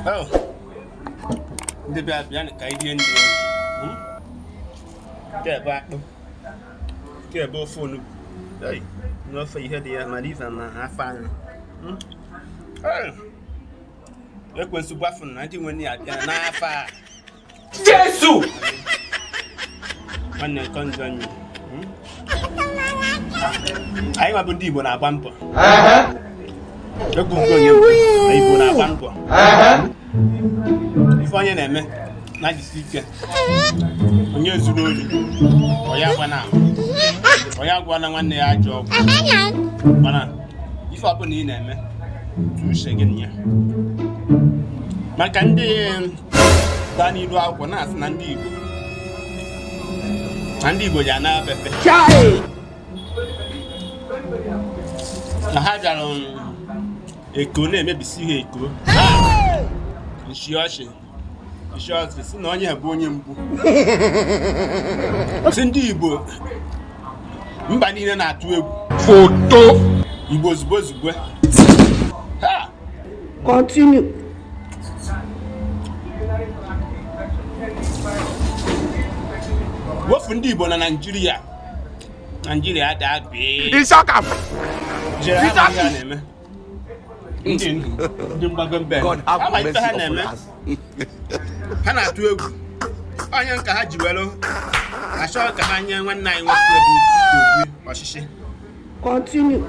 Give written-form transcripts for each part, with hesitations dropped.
Oh, the baby and Canadian. Get back. Get both phone. Hey, no for you had the Malisa and I found. Oh, look when Subafun 19 when you are far. Jesus! When they come on you. I am a good Igbo na bumper. Look good Igbo na bumper. If I am not the speaker, when you're Zulu, or Yagwana, or Yagwana one day I job. If I put in them, two seconds. Makande Danny Dwakonas, Nandigo Yana Pepe. I had a cone, maybe see a co. She is no one bonium. Sindibo Mbanina not photo. He was both. Continue. What from Igbo na Nigeria? Nigeria that big. It's okay. God have mercy on us. Hana to Onion Kahajiwelo. I saw Kahanya 19 was able. Continue.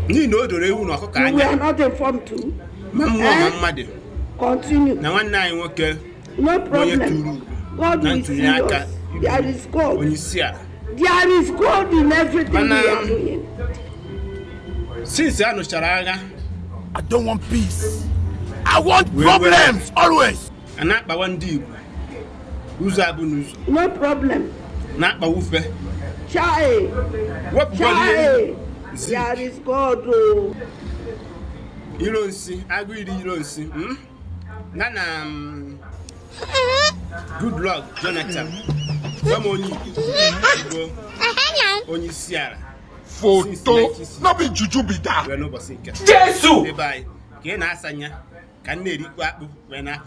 You know the Reun we are not informed too. Mamma. Continue. Now 19 okay. No problem. God will see us. There is God. When you see her. There is God in everything we are doing. Since I know Sharaga, I don't want peace. I want problems always. And not by one deal. Who's Abunus? No problem. Not by Woofe. Chai. What Chai? There is God. Oh. You don't see. I agree. You don't see. Nana. Good luck, Jonathan. Come on, you go. On your Sierra. Photo. No be juju be that. We are no bossing. Jesus. Bye. Can I sanya? Can they require when I